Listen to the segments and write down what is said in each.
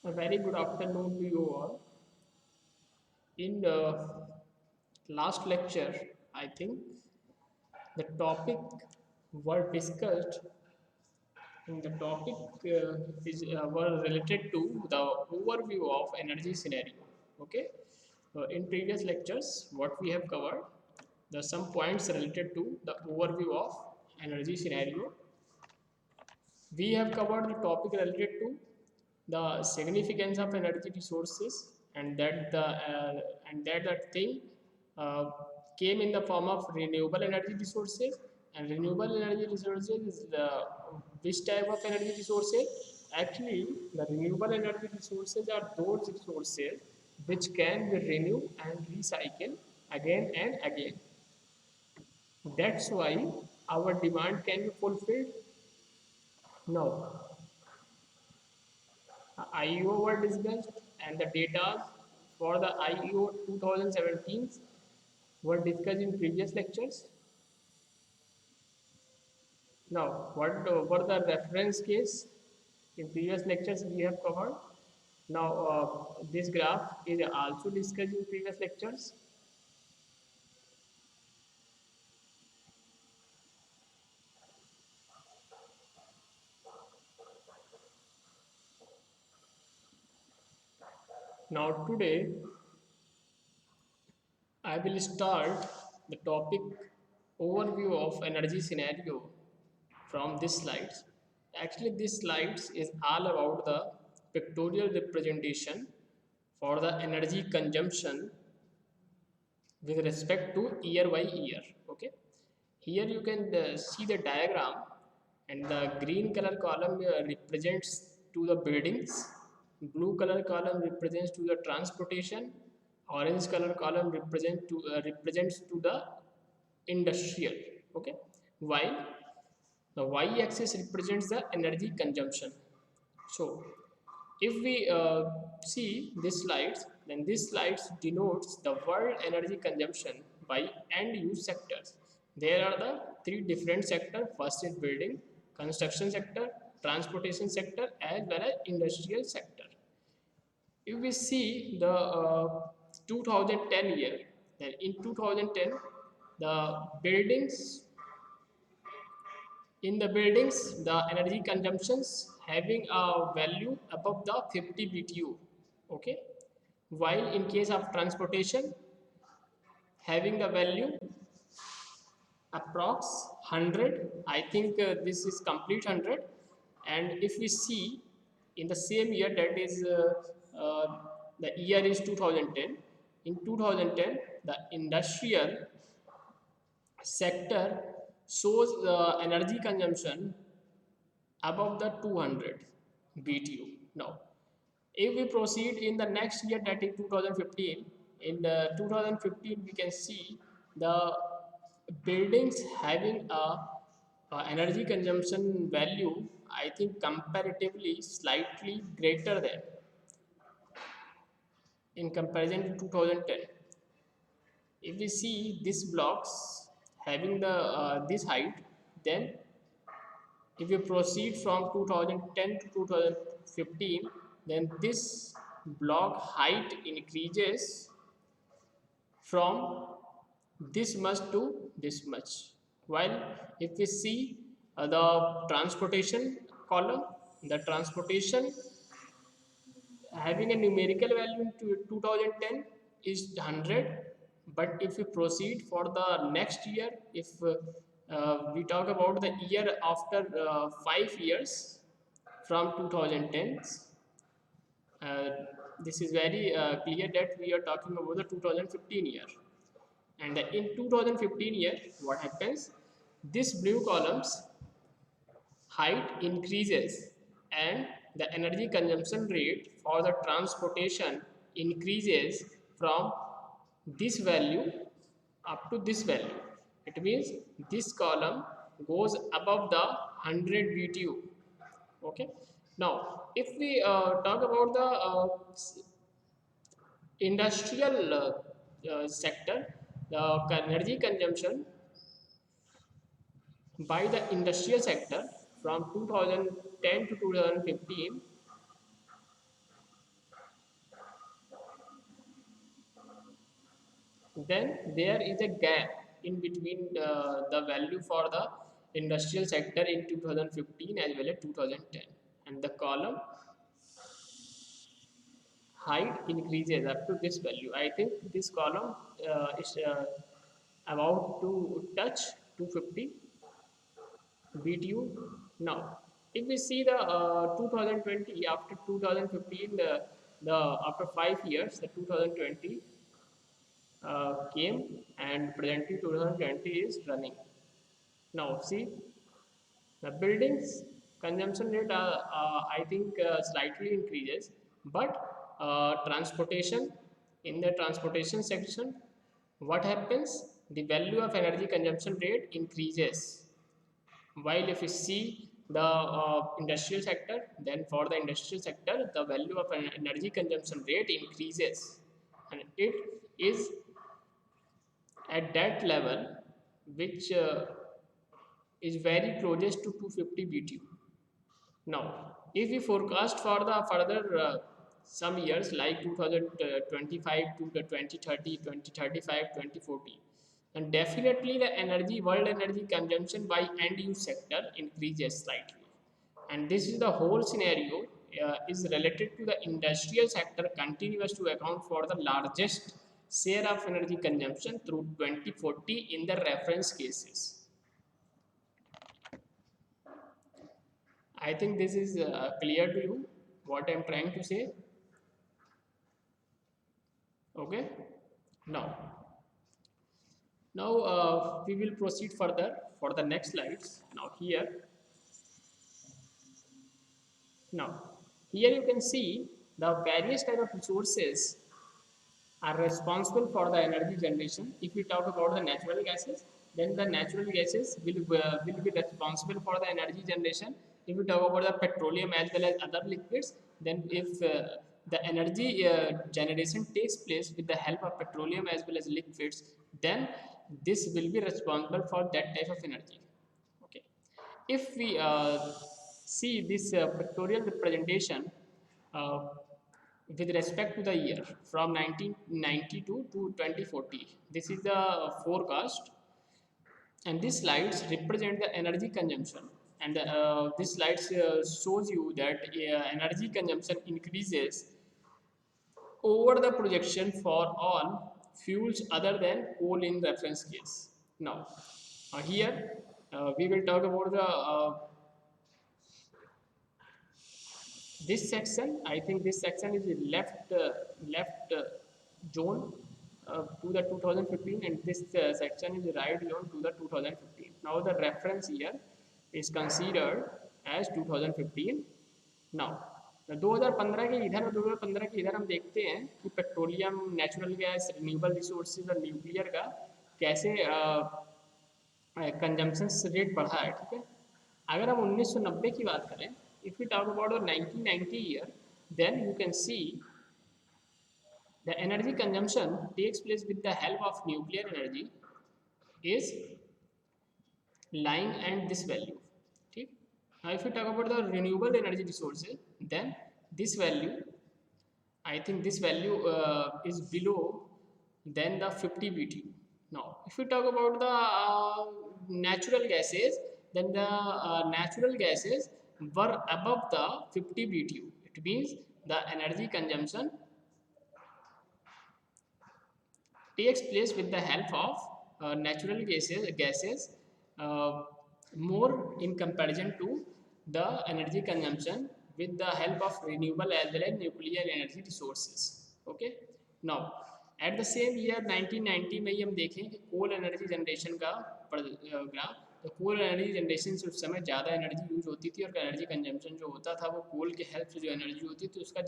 A very good afternoon to you all. In the last lecture, I think the topic were discussed and the topic were related to the overview of energy scenario. Okay, in previous lectures, what we have covered, the some points related to the overview of energy scenario. We have covered the topic related to the significance of energy resources and that thing uh, came in the form of renewable energy resources. And renewable energy resources is the which type of energy resources? Actually, the renewable energy resources are those resources which can be renewed and recycled again and again. That's why our demand can be fulfilled. Now, IEO were discussed and the data for the IEO 2017 were discussed in previous lectures. Now, what were the reference case in previous lectures we have covered. Now, this graph is also discussed in previous lectures. Now, today I will start the topic overview of energy scenario from this slides. Actually, this slides is all about the pictorial representation for the energy consumption with respect to year by year. Okay, here you can see the diagram, and the green color column represents to the buildings, blue color column represents to the transportation, orange color column represents to the industrial. Okay, while the y-axis represents the energy consumption. So, if we see this slides, then this slides denotes the world energy consumption by end use sectors. There are the three different sectors. First is building, construction sector, transportation sector, as well as industrial sector. If we see the 2010 year, then in 2010, the buildings in the buildings, the energy consumptions having a value above the 50 BTU. Okay. While in case of transportation, having the value approx 100. I think this is complete 100. And if we see in the same year, that is the year is 2010. In 2010, the industrial sector shows the energy consumption above the 200 BTU. Now, if we proceed in the next year, that is 2015, in the 2015 we can see the buildings having a energy consumption value, I think comparatively slightly greater than in comparison to 2010. If we see these blocks having the this height, then if you proceed from 2010 to 2015, then this block height increases from this much to this much. While if we see the transportation column, the transportation having a numerical value to 2010 is 100. But if we proceed for the next year, if we talk about the year after 5 years from 2010, uh, this is very clear that we are talking about the 2015 year. And in 2015 year, what happens, this blue columns height increases and the energy consumption rate for the transportation increases from this value up to this value. It means this column goes above the 100 BTU. Okay. Now, if we talk about the industrial sector, the energy consumption by the industrial sector from 2010 to 2015 then there is a gap in between the value for the industrial sector in 2015 as well as 2010, and the column height increases up to this value. I think this column is about to touch 250 BTU now. If we see the 2020 after 2015, the after 5 years, the 2020 came, and presently 2020 is running. Now see the buildings consumption rate I think slightly increases, but transportation, in the transportation section, what happens? The value of energy consumption rate increases. While if you see the industrial sector, then for the industrial sector, the value of energy consumption rate increases, and it is at that level which is very closest to 250 BTU. Now, if we forecast for the further some years like 2025 to the 2030, 2035, 2040, and definitely the world energy consumption by end use sector increases slightly. And this is the whole scenario is related to the industrial sector continues to account for the largest share of energy consumption through 2040 in the reference cases. I think this is clear to you what I am trying to say. Okay. Now, we will proceed further for the next slides. Now here you can see the various type of resources are responsible for the energy generation. If we talk about the natural gases, then the natural gases will be responsible for the energy generation. If we talk about the petroleum as well as other liquids, then if the energy generation takes place with the help of petroleum as well as liquids, then this will be responsible for that type of energy. Okay. If we see this pictorial representation uh, with respect to the year from 1992 to 2040, this is the forecast, and these slides represent the energy consumption, and this slides shows you that energy consumption increases over the projection for all fuels other than coal in reference case. Now here we will talk about the this section. I think this section is left zone to the 2015, and this section is right zone to the 2015. Now the reference year is considered as 2015. Now 2015 के इधर और 2015 के इधर हम देखते हैं कि petroleum, natural gas, renewable resources और न्यूक्लियर का कैसे कंजम्पशन रेट बढ़ा है. ठीक है. अगर हम 1990 की बात करें, if we talk about the 1990 year, then you can see the energy consumption takes place with the help of nuclear energy is lying at this value. ठीक. Now if we talk about the renewable energy resources, then this value, I think this value is below than the 50 BTU. Now if we talk about the natural gases, then the natural gases were above the 50 BTU. It means the energy consumption takes place with the help of natural gases more in comparison to the energy consumption with the help of renewable as well as nuclear energy resources. Okay. Now at the same year 1990 में ही हम देखें कि कोल energy generation का graph, तो कोल energy generation से उस समय ज़्यादा एनर्जी यूज होती थी और एनर्जी कंजम्पशन जो होता था वो कोल के हेल्प से जो एनर्जी होती थी उसका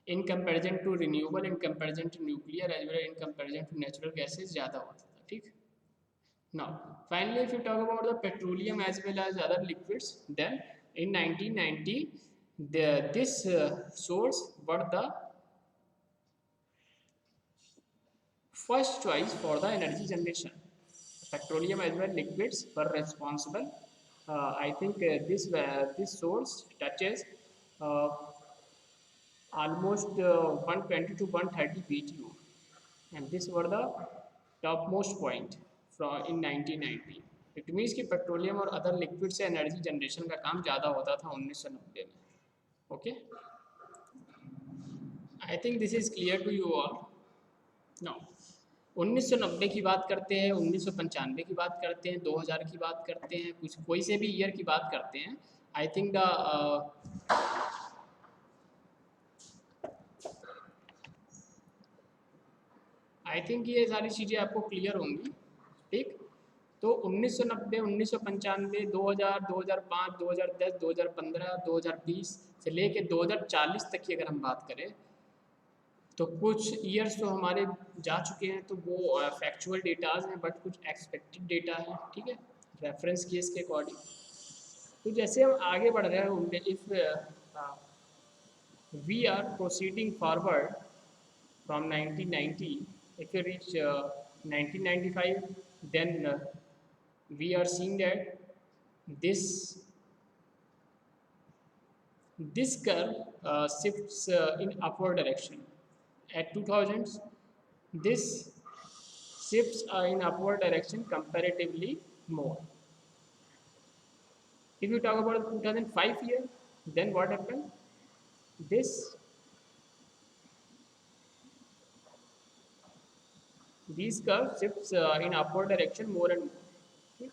in comparison to renewable, in comparison to nuclear as well as in comparison to natural gases ज़्यादा होता था. ठीक. Now finally if you talk about the petroleum as well as other liquids, then in 1990 this source were the first choice for the energy generation. Petroleum as well liquids were responsible. I think this source touches almost 120 to 130 BTU. and this were the topmost point from in 1990. It means कि petroleum और other liquid से energy generation का काम ज़्यादा होता था 1990 में. Okay, I think this is clear to you all. No, 1990 की बात करते हैं, 1995 की बात करते हैं, 2000 की बात करते हैं, कुछ कोई से भी ईयर की बात करते हैं. I think the I think ये सारी चीज़ें आपको क्लियर होंगी. ठीक, तो 1990, 1995, 2000, 2005, 2010, 2015, 2020 से लेके 2040 तक की अगर हम बात करें तो कुछ ईयर्स तो हमारे जा चुके हैं, तो वो फैक्चुअल डेटाज हैं, बट कुछ एक्सपेक्टेड डेटा है. ठीक है, रेफरेंस केस के अकॉर्डिंग. तो जैसे हम आगे बढ़ रहे हैं उनके, if we are proceeding forward from 1990, if you reach 1995, then we are seeing that this this curve shifts in upward direction. At 2000s, this shifts in upward direction comparatively more. If you talk about 2005 year, then what happened? This these curves shifts in upward direction more and more. ठीक?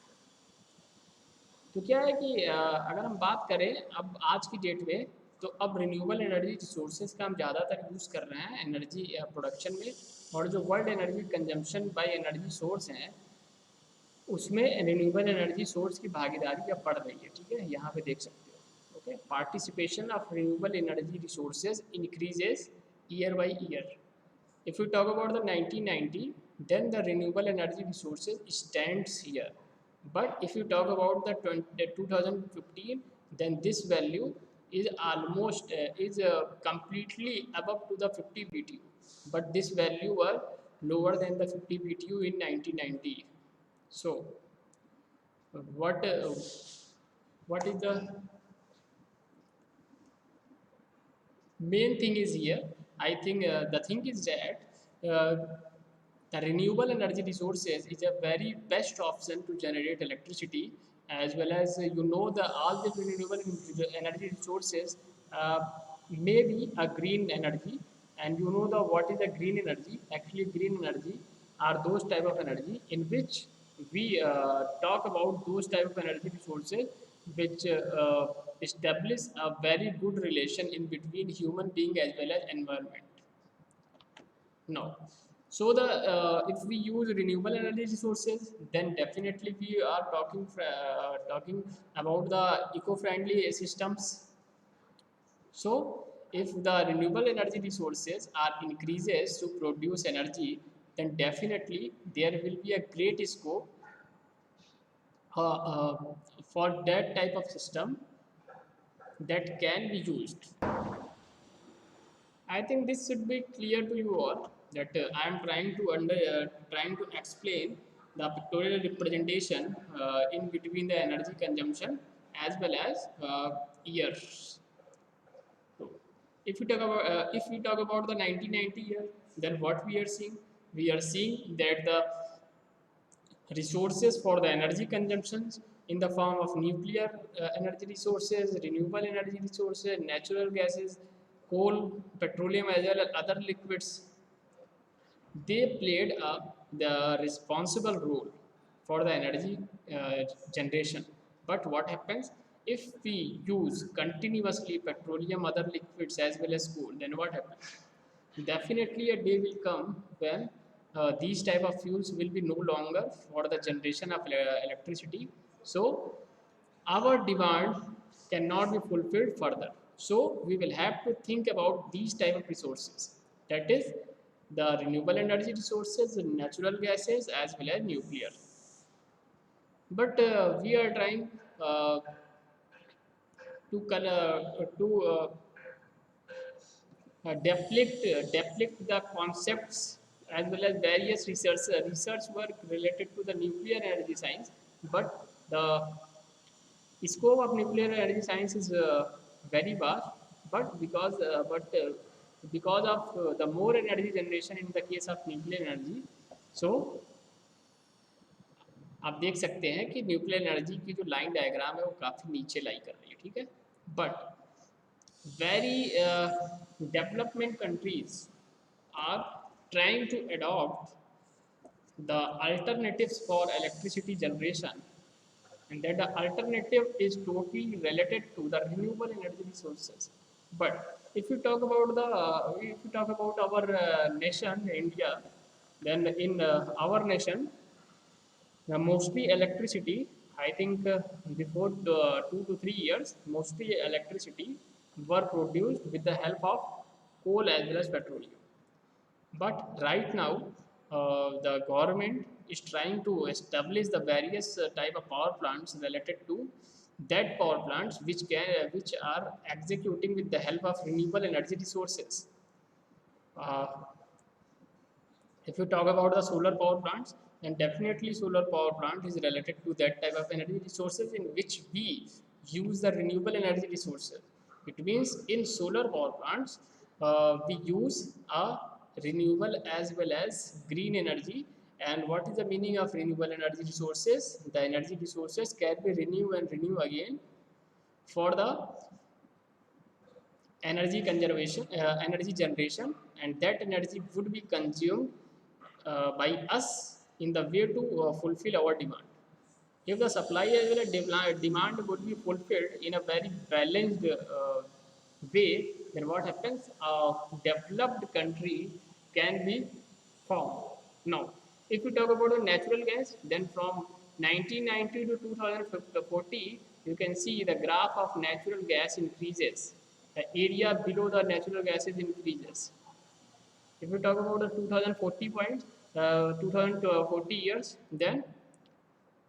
तो क्या है कि अगर हम बात करें अब आज की डेट में, तो अब रिन्यूएबल एनर्जी रिसोर्सेज का हम ज़्यादातर यूज़ कर रहे हैं एनर्जी प्रोडक्शन में, और जो world energy consumption by energy source हैं उसमें रिन्यूएबल एनर्जी सोर्स की भागीदारी अब बढ़ रही है. ठीक है, यहाँ पे देख सकते हो. Okay, participation of renewable energy resources increases year by year. If we talk about the 1990, then the renewable energy resources stands here. But if you talk about the 2015, then this value is almost completely above to the 50 BTU. But this value were lower than the 50 BTU in 1990. So what what is the main thing is here? I think the thing is that the renewable energy resources is a very best option to generate electricity, as well as the all the renewable energy resources may be a green energy. And you know the what is a green energy? Actually, green energy are those type of energy in which we talk about those type of energy resources which establish a very good relation in between human being as well as environment. No. So the if we use renewable energy resources, then definitely we are talking about the eco-friendly systems. So if the renewable energy resources are increases to produce energy, then definitely there will be a great scope uh, uh, for that type of system that can be used. I think this should be clear to you all that I am trying to explain the pictorial representation in between the energy consumption as well as years. So, if we talk about the 1990 year, then what we are seeing? We are seeing that the resources for the energy consumptions in the form of nuclear energy resources, renewable energy resources, natural gases, coal, petroleum as well as other liquids, they played the responsible role for the energy generation. But what happens if we use continuously petroleum, other liquids as well as coal, then what happens? Definitely a day will come when these type of fuels will be no longer for the generation of electricity. So our demand cannot be fulfilled further. So we will have to think about these type of resources. That is the renewable energy resources, natural gases as well as nuclear. But we are trying to depict the concepts as well as various research work related to the nuclear energy science. But the scope of nuclear energy science is very vast. But because of the more energy generation in the case of nuclear energy. So आप देख सकते हैं कि nuclear energy की जो line diagram है वो काफ़ी नीचे लाई कर रही है, ठीक है. But very development countries are trying to adopt the alternatives for electricity generation, and that the alternative is totally related to the renewable energy resources. But if you talk about our nation India, then in our nation, mostly electricity, I think before 2 to 3 years, mostly electricity were produced with the help of coal as well as petroleum. But right now, the government is trying to establish the various type of power plants related to that power plants which are executing with the help of renewable energy resources. Uh, if you talk about the solar power plants, then definitely solar power plant is related to that type of energy resources in which we use the renewable energy resources. It means in solar power plants, we use a renewable as well as green energy. And what is the meaning of renewable energy resources? The energy resources can be renewed and renewed again for the energy conservation, energy generation, and that energy would be consumed by us in the way to fulfill our demand. If the supply as well as demand would be fulfilled in a very balanced way, then what happens? A developed country can be formed. Now, if you talk about the natural gas, then from 1990 to 2040, you can see the graph of natural gas increases. The area below the natural gases increases. If we talk about the 2040 point, 2040 years, then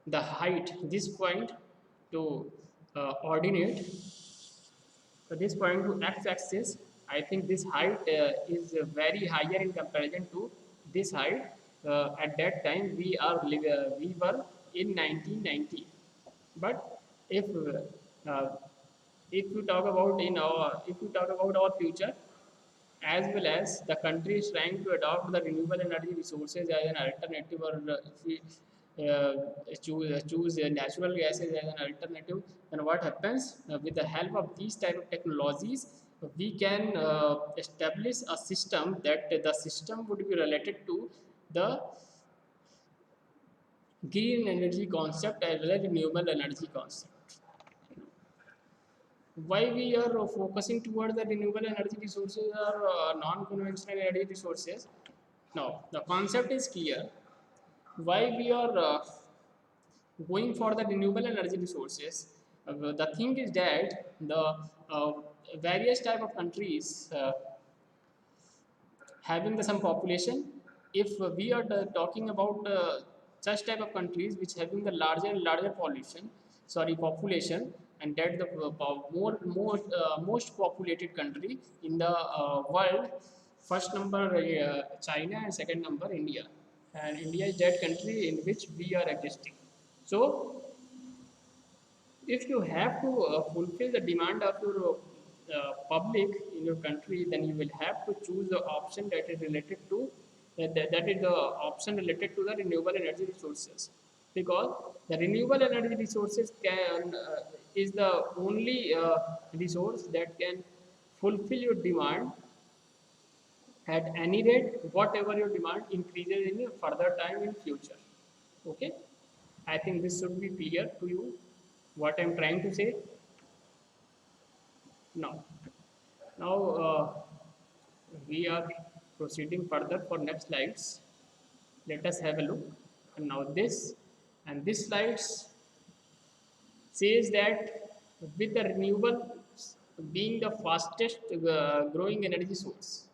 the height, this point to ordinate, this point to x-axis, I think this height is very higher in comparison to this height. At that time, we were in 1990. But uh, if you talk about our future, as well as the country is trying to adopt the renewable energy resources as an alternative, or if we choose natural gases as an alternative, then what happens? With the help of these type of technologies, we can establish a system that the system would be related to the green energy concept as well as renewable energy concept. Why we are focusing towards the renewable energy resources or non-conventional energy resources? Now the concept is clear. Why we are going for the renewable energy resources? The thing is that the uh, various type of countries having the some population. If we are talking about such type of countries which having the larger and larger population, and that the most populated country in the world, first number China and second number India, and India is that country in which we are existing. So if you have to fulfill the demand of your public in your country, then you will have to choose the option that is related to that is the option related to the renewable energy resources, because the renewable energy resources can is the only resource that can fulfill your demand at any rate, whatever your demand increases in a further time in future. Okay, I think this should be clear to you what I'm trying to say now. Now we are proceeding further for next slides. Let us have a look. And now this slides says that with the renewable being the fastest growing energy source,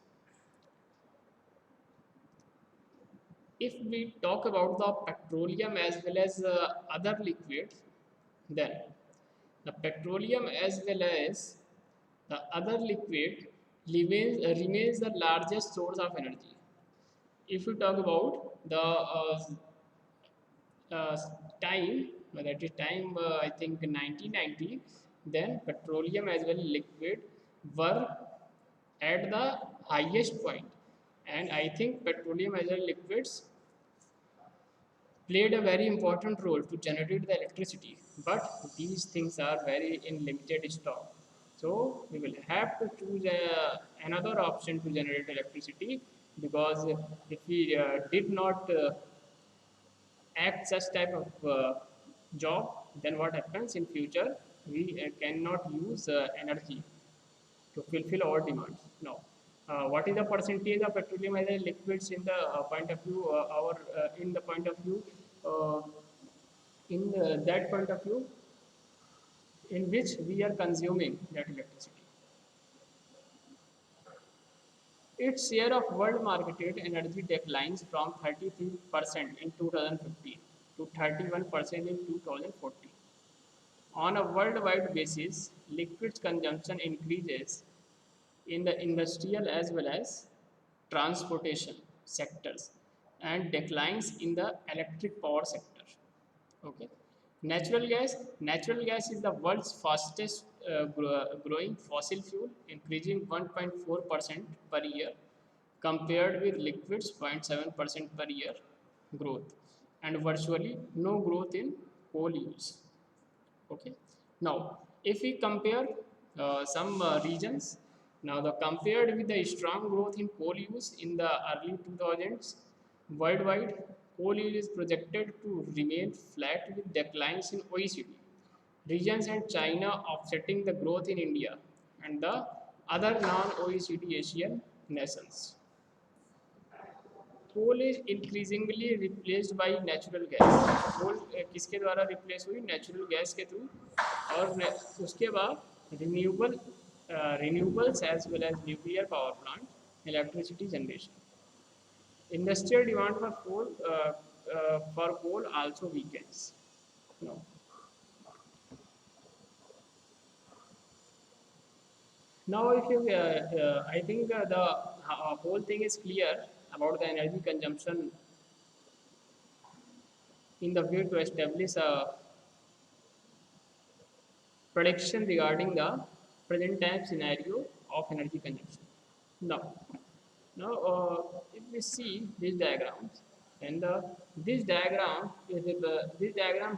if we talk about the petroleum as well as other liquids, then the petroleum as well as the other liquid remains the largest source of energy. If you talk about the uh, time, that is time, I think 1990, then petroleum as well liquid were at the highest point. And I think petroleum as well liquids played a very important role to generate the electricity, but these things are very in limited stock. So we will have to choose another option to generate electricity, because if we did not act such type of job, then what happens in future, we cannot use energy to fulfill our demands. Now, what is the percentage of petroleum as a liquids in the point of view, our in the point of view, uh, in that point of view in which we are consuming that electricity? Its share of world marketed energy declines from 33% in 2015 to 31% in 2014. On a worldwide basis, liquids consumption increases in the industrial as well as transportation sectors and declines in the electric power sector. Okay. Natural gas is the world's fastest growing fossil fuel, increasing 1.4% per year compared with liquids 0.7% per year growth, and virtually no growth in coal use. Okay. Now, if we compare some regions, now the compared with the strong growth in coal use in the early 2000s, worldwide coal use is projected to remain flat with declines in OECD regions and China offsetting the growth in India and the other non-OECD Asian nations. Coal is increasingly replaced by natural gas. Coal किसके द्वारा replace हुई? Natural gas के through. और उसके बाद renewables as well as nuclear power plant electricity generation. Industrial demand for coal also weakens. No. Now, if you, I think the whole thing is clear about the energy consumption in the way to establish a prediction regarding the present time scenario of energy consumption. Now, if we see these diagrams, and this diagram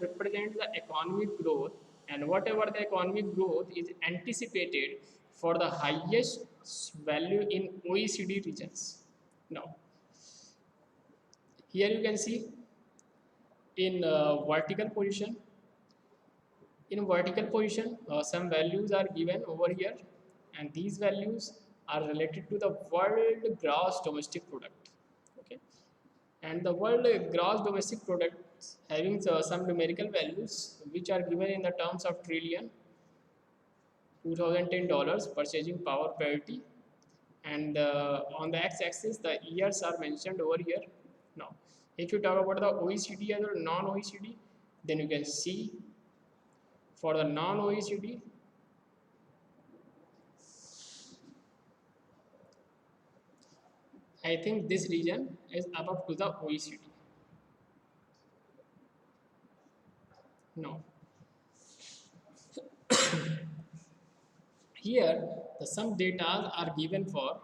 represents the economic growth, and whatever the economic growth is anticipated for the highest value in OECD regions. Now, here you can see in vertical position. In vertical position, some values are given over here, and these values are related to the world gross domestic product. Okay, and the world gross domestic product having some numerical values which are given in the terms of trillion, 2010 dollars purchasing power parity, and on the x-axis the years are mentioned over here. Now, if you talk about the OECD or non-OECD, then you can see for the non-OECD, I think this region is above to the OECD. No. Here, some data are given for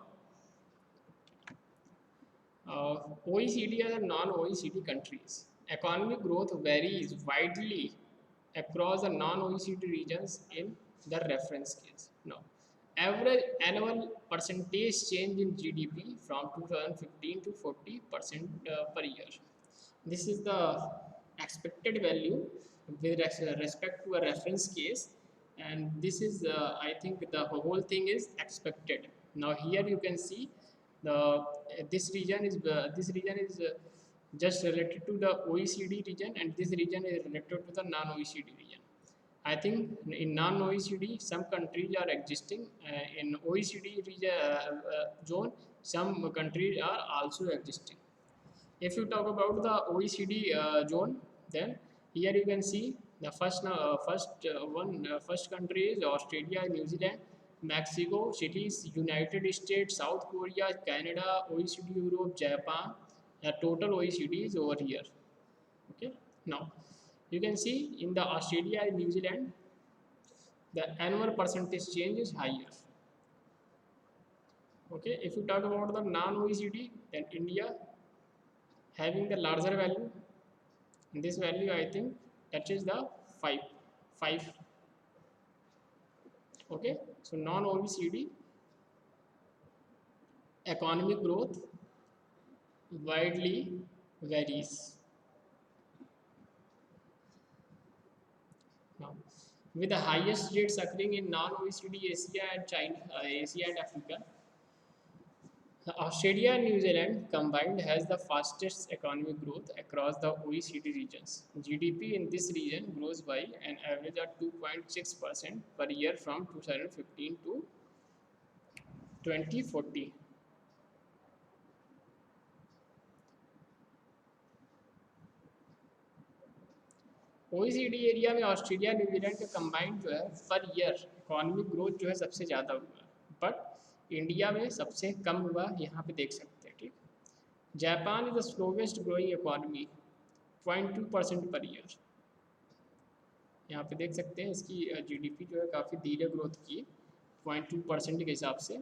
OECD and non-OECD countries. Economic growth varies widely across the non-OECD regions in the reference case. Now, average annual percentage change in GDP from 2015 to 40% per year. This is the expected value with respect to a reference case, and this is I think the whole thing is expected. Now here you can see the this region is just related to the OECD region, and this region is related to the non-OECD region. I think in non-OECD some countries are existing. In OECD region, zone, some countries are also existing. If you talk about the OECD zone, then here you can see the first country is Australia, New Zealand, Mexico, cities, United States, South Korea, Canada, OECD Europe, Japan. The total OECD is over here. Okay. Now, you can see in the Australia and New Zealand, the annual percentage change is higher. Okay, if you talk about the non-OECD, then India having the larger value. And this value, I think, touches the 5. 5. Okay, so non-OECD economic growth widely varies. Now, with the highest rates occurring in non-OECD Asia and China, Asia and Africa, Australia and New Zealand combined has the fastest economic growth across the OECD regions. GDP in this region grows by an average of 2.6% per year from 2015 to 2040. OECD area में Australia New Zealand का combined जो है per year economic growth जो है सबसे ज़्यादा हुआ है, बट इंडिया में सबसे कम हुआ, यहाँ पे देख सकते हैं। ठीक, Japan is the slowest growing economy 0.2% per year. यहाँ पे देख सकते हैं इसकी जीडीपी जो है काफ़ी धीरे ग्रोथ की 0.2% के हिसाब से।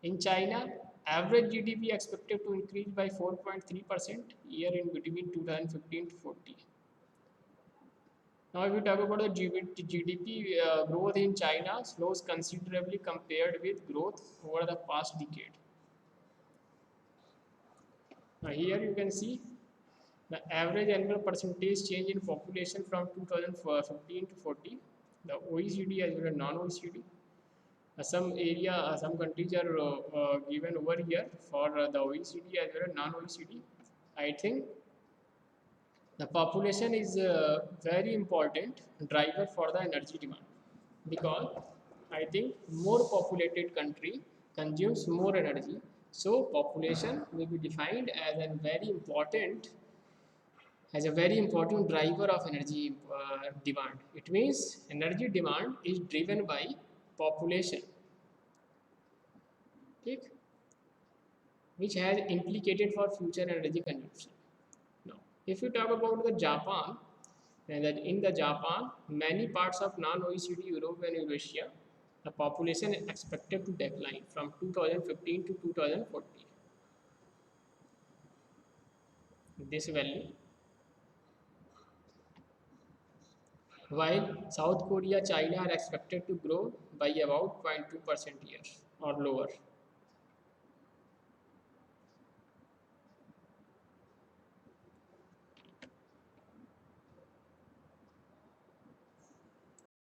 In China average GDP expected to increase by 4.3% year in between 2015 to 40. Now, if we talk about the GDP growth in China slows considerably compared with growth over the past decade. Now, here you can see the average annual percentage change in population from 2015 to 40. The OECD as well as non-OECD. Some area, some countries are given over here for the OECD as well as non-OECD. I think the population is a very important driver for the energy demand, because I think more populated country consumes more energy. So population will be defined as a very important driver of energy demand. It means energy demand is driven by population, ठीक, which has implicated for future energy consumption. Now, if you talk about the Japan, then that in the Japan, many parts of non-OECD Europe and Eurasia, the population is expected to decline from 2015 to 2040. This value, while South Korea, China are expected to grow by about 0.2% year or lower.